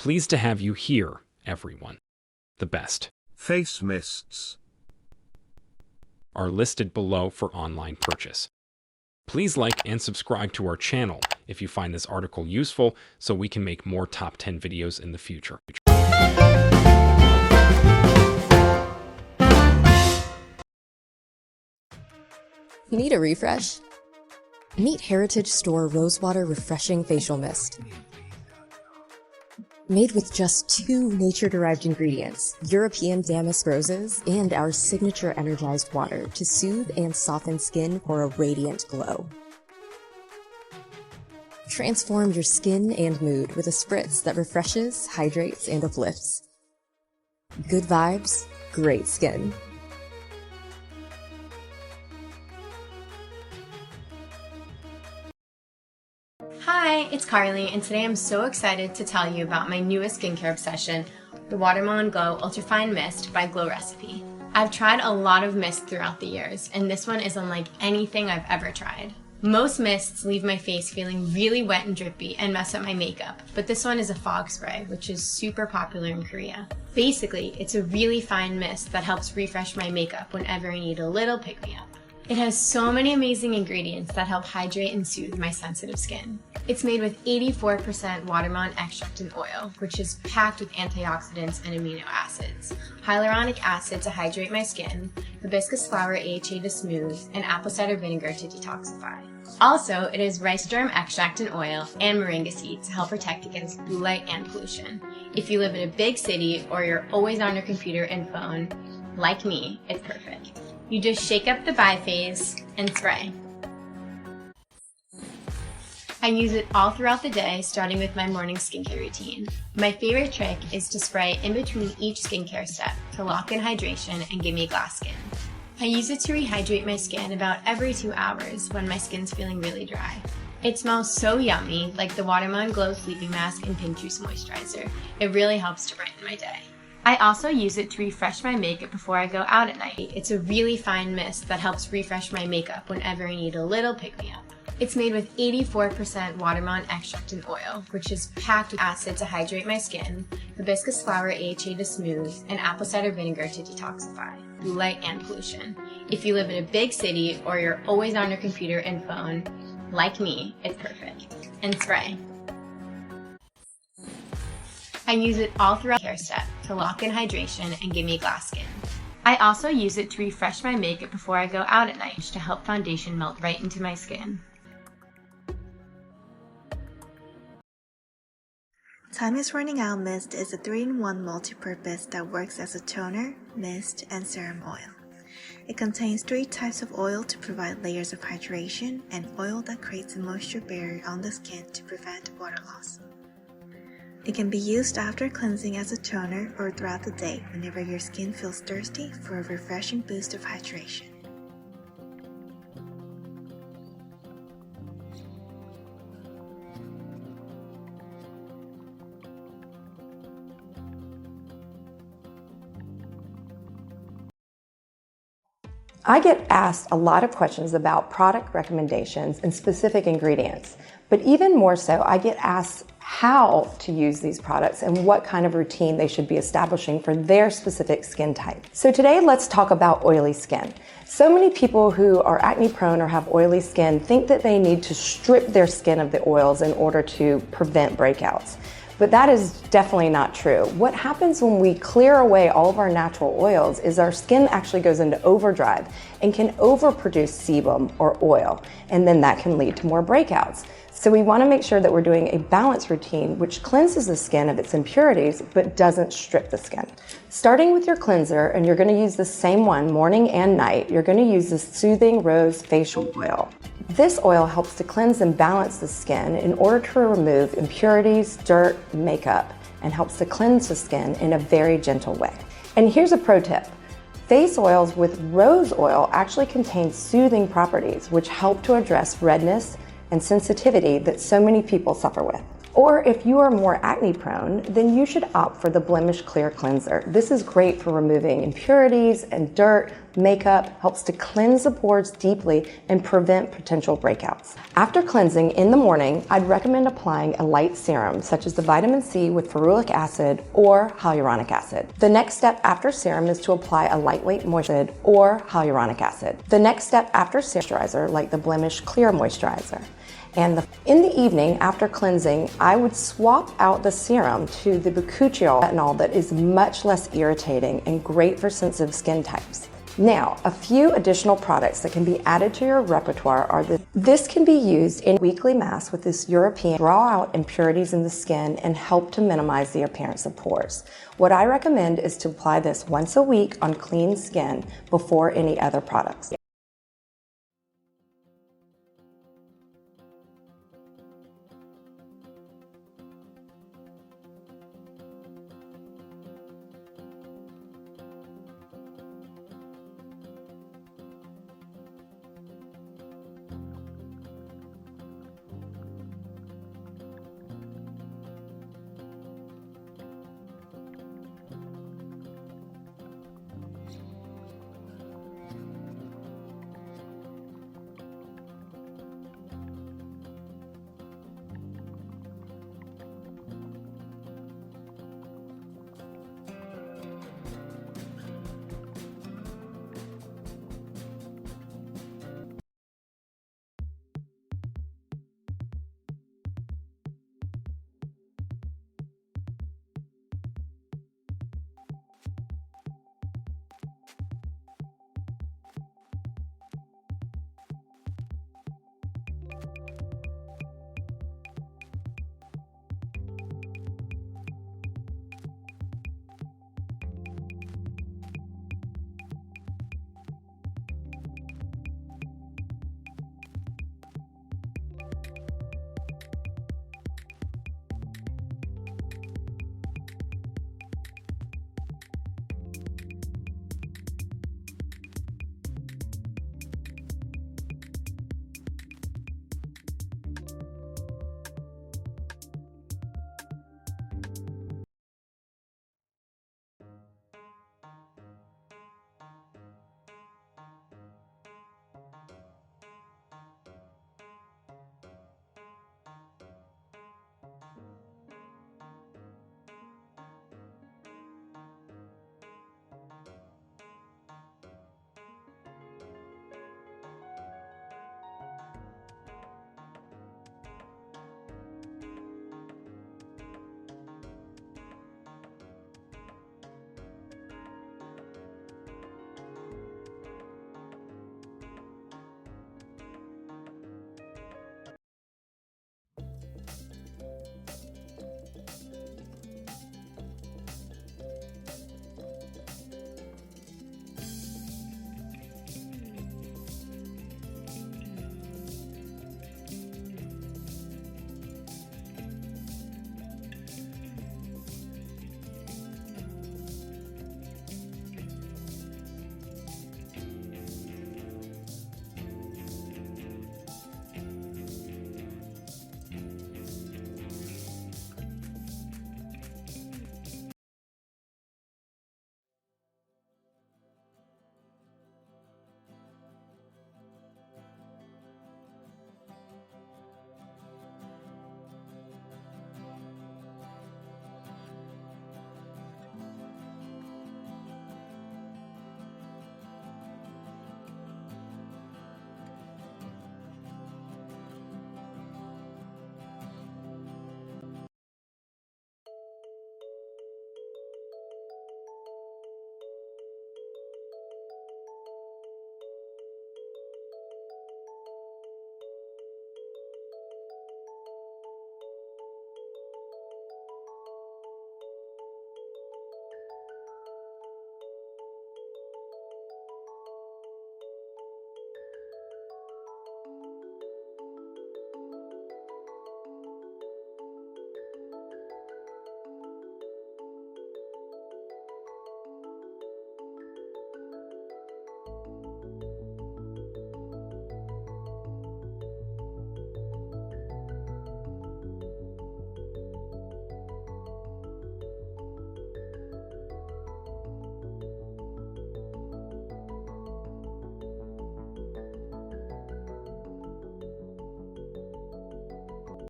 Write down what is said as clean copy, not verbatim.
Pleased to have you here, everyone. The best face mists are listed below for online purchase. Please like and subscribe to our channel if you find this article useful so we can make more top 10 videos in the future. Need a refresh? Meet Heritage Store Rosewater Refreshing Facial Mist. Made with just 2 nature-derived ingredients, European damask roses and our signature energized water to soothe and soften skin for a radiant glow. Transform your skin and mood with a spritz that refreshes, hydrates, and uplifts. Good vibes, great skin. Hi, it's Carly, and today I'm so excited to tell you about my newest skincare obsession, the Watermelon Glow Ultrafine Mist by Glow Recipe. I've tried a lot of mists throughout the years, and this one is unlike anything I've ever tried. Most mists leave my face feeling really wet and drippy and mess up my makeup, but this one is a fog spray, which is super popular in Korea. Basically, it's a really fine mist that helps refresh my makeup whenever I need a little pick-me-up. It has so many amazing ingredients that help hydrate and soothe my sensitive skin. It's made with 84% watermelon extract and oil, which is packed with antioxidants and amino acids, hyaluronic acid to hydrate my skin, hibiscus flower AHA to smooth, and apple cider vinegar to detoxify. Also, it has rice germ extract and oil and moringa seed to help protect against blue light and pollution. If you live in a big city or you're always on your computer and phone, like me, it's perfect. You just shake up the biphase and spray. I use it all throughout the day, starting with my morning skincare routine. My favorite trick is to spray in between each skincare step to lock in hydration and give me glass skin. I use it to rehydrate my skin about every 2 hours when my skin's feeling really dry. It smells so yummy, like the Watermelon Glow Sleeping Mask and Pink Juice Moisturizer. It really helps to brighten my day. I also use it to refresh my makeup before I go out at night. It's a really fine mist that helps refresh my makeup whenever I need a little pick-me-up. It's made with 84% watermelon extract and oil, which is packed with acid to hydrate my skin, hibiscus flower AHA to smooth, and apple cider vinegar to detoxify, blue light and pollution. If you live in a big city or you're always on your computer and phone, like me, it's perfect. And spray. I use it all throughout the hair step to lock in hydration and give me glass skin. I also use it to refresh my makeup before I go out at night to help foundation melt right into my skin. Time is Running Out Mist is a 3-in-1 multi-purpose that works as a toner, mist, and serum oil. It contains 3 types of oil to provide layers of hydration and oil that creates a moisture barrier on the skin to prevent water loss. It can be used after cleansing as a toner or throughout the day whenever your skin feels thirsty for a refreshing boost of hydration. I get asked a lot of questions about product recommendations and specific ingredients, but even more so, I get asked how to use these products and what kind of routine they should be establishing for their specific skin type. So today, let's talk about oily skin. So many people who are acne prone or have oily skin think that they need to strip their skin of the oils in order to prevent breakouts. But that is definitely not true. What happens when we clear away all of our natural oils is our skin actually goes into overdrive and can overproduce sebum or oil, and then that can lead to more breakouts. So we want to make sure that we're doing a balanced routine which cleanses the skin of its impurities but doesn't strip the skin. Starting with your cleanser, and you're going to use the same one morning and night, you're going to use the Soothing Rose Facial Oil. This oil helps to cleanse and balance the skin in order to remove impurities, dirt, makeup, and helps to cleanse the skin in a very gentle way. And here's a pro tip. Face oils with rose oil actually contain soothing properties which help to address redness and sensitivity that so many people suffer with. Or if you are more acne prone, then you should opt for the Blemish Clear Cleanser. This is great for removing impurities and dirt, makeup, helps to cleanse the pores deeply and prevent potential breakouts. After cleansing in the morning, I'd recommend applying a light serum such as the vitamin C with ferulic acid or hyaluronic acid. The next step after serum is to apply a lightweight moisturizer or hyaluronic acid. The next step after moisturizer, like the Blemish Clear Moisturizer. And in the evening, after cleansing, I would swap out the serum to the bakuchiol retinol that is much less irritating and great for sensitive skin types. Now, a few additional products that can be added to your repertoire are this can be used in weekly mask with this European draw out impurities in the skin and help to minimize the appearance of pores. What I recommend is to apply this once a week on clean skin before any other products.